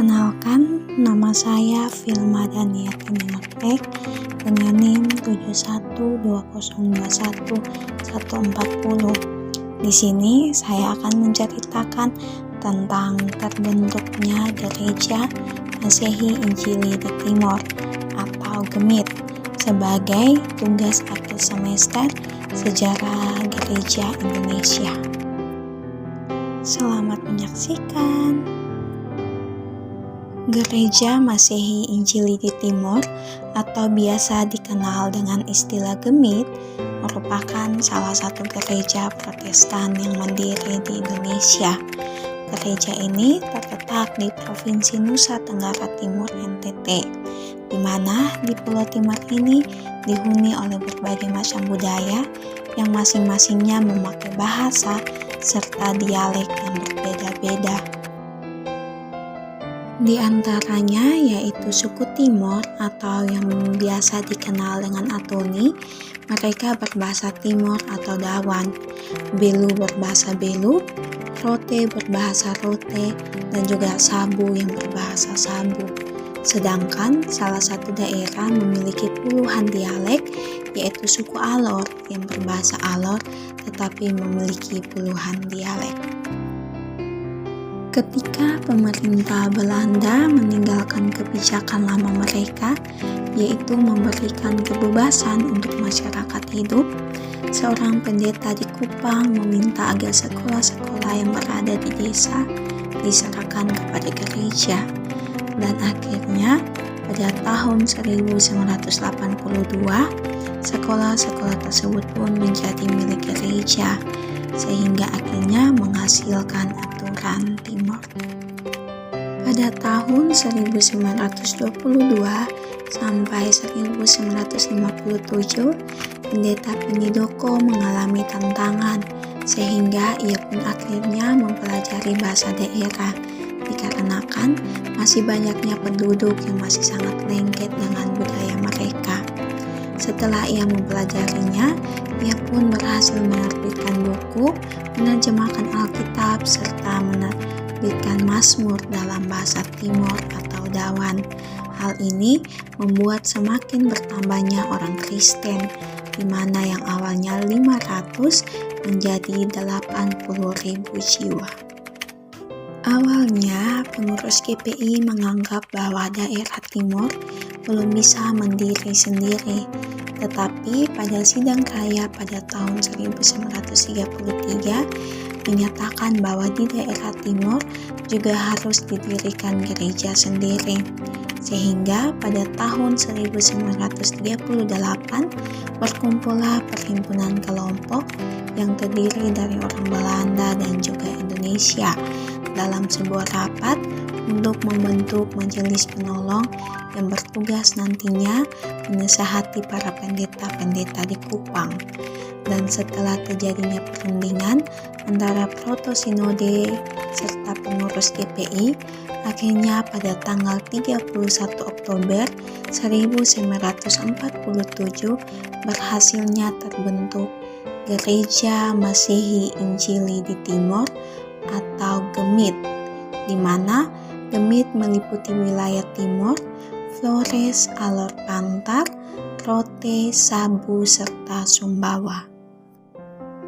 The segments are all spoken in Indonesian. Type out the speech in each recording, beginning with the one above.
Perkenalkan, nama saya Vilma Daniatini Makrek dengan NIM 71202140. Di sini saya akan menceritakan tentang terbentuknya Gereja Masehi Injili di Timor atau GEMIT sebagai tugas akhir semester Sejarah Gereja Indonesia. Selamat menyaksikan. Gereja Masehi Injili di Timor atau biasa dikenal dengan istilah GEMIT merupakan salah satu gereja Protestan yang mandiri di Indonesia. Gereja ini terletak di Provinsi Nusa Tenggara Timur (NTT), di mana di Pulau Timor ini dihuni oleh berbagai macam budaya yang masing-masingnya memakai bahasa serta dialek yang berbeda-beda. Di antaranya yaitu suku Timor atau yang biasa dikenal dengan Atoni, mereka berbahasa Timor atau Dawan, Belu berbahasa Belu, Rote berbahasa Rote, dan juga Sabu yang berbahasa Sabu. Sedangkan salah satu daerah memiliki puluhan dialek, yaitu suku Alor yang berbahasa Alor tetapi memiliki puluhan dialek. Ketika pemerintah Belanda meninggalkan kebijakan lama mereka, yaitu memberikan kebebasan untuk masyarakat hidup, seorang pendeta di Kupang meminta agar sekolah-sekolah yang berada di desa diserahkan kepada gereja. Dan akhirnya pada tahun 1982, sekolah-sekolah tersebut pun menjadi milik gereja, sehingga akhirnya menghasilkan aturan Timor. Pada tahun 1922 sampai 1957, Pendeta Pinidoko mengalami tantangan, sehingga ia pun akhirnya mempelajari bahasa daerah, dikarenakan masih banyaknya penduduk yang masih sangat lengket dengan budaya mereka. Setelah ia mempelajarinya, ia pun berhasil menerbitkan buku, menerjemahkan Alkitab, serta menerbitkan Mazmur dalam bahasa Timor atau Dawan. Hal ini membuat semakin bertambahnya orang Kristen, di mana yang awalnya 500 menjadi 80.000 jiwa. Awalnya, pengurus GPI menganggap bahwa daerah Timor belum bisa mandiri sendiri, tetapi pada sidang raya pada tahun 1933 dinyatakan bahwa di daerah Timor juga harus didirikan gereja sendiri. Sehingga pada tahun 1938 berkumpullah perhimpunan kelompok yang terdiri dari orang Belanda dan juga Indonesia dalam sebuah rapat untuk membentuk majelis penolong yang bertugas nantinya menasihati para pendeta-pendeta di Kupang. Dan setelah terjadinya perundingan antara Proto-Sinode serta pengurus GPI, akhirnya pada tanggal 31 Oktober 1947 berhasilnya terbentuk Gereja Masehi Injili di Timor atau GEMIT, di mana GEMIT meliputi wilayah Timor, Flores, Alor Pantar, Rote, Sabu, serta Sumbawa.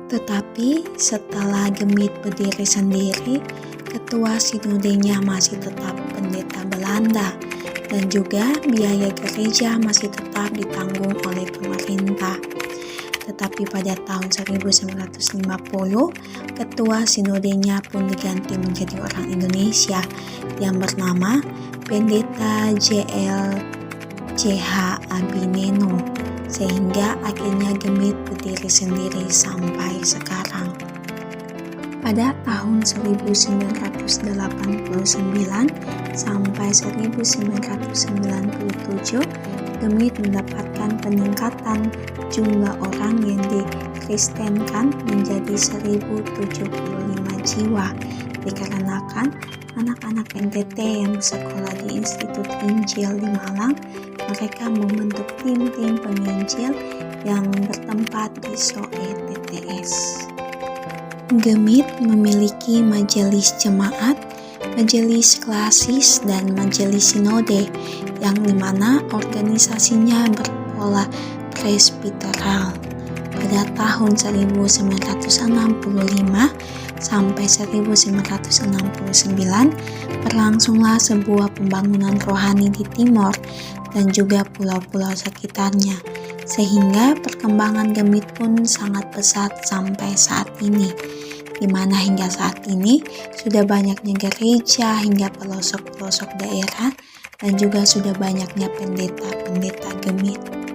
Tetapi setelah GEMIT berdiri sendiri, ketua sinodenya masih tetap pendeta Belanda, dan juga biaya gereja masih tetap ditanggung oleh pemerintah. Tetapi pada tahun 1950, ketua sinodenya pun diganti menjadi orang Indonesia yang bernama Pendeta JL.CH Abineno, sehingga akhirnya GEMIT berdiri sendiri sampai sekarang. Pada tahun 1989 sampai 1997, GEMIT mendapatkan peningkatan jumlah orang yang dikristenkan menjadi 1075 jiwa, dikarenakan anak-anak NTT yang bersekolah di Institut Injil di Malang, mereka membentuk tim-tim penginjil yang bertempat di SOE TTS. GEMIT memiliki majelis jemaat majelis klasis dan majelis sinode, yang dimana organisasinya berpola presbiteral. Pada tahun 1965 sampai 1969 berlangsunglah sebuah pembangunan rohani di timur dan juga pulau-pulau sekitarnya, sehingga perkembangan Gemit pun sangat pesat sampai saat ini, di mana hingga saat ini sudah banyaknya gereja hingga pelosok-pelosok daerah dan juga sudah banyaknya pendeta-pendeta Gemit.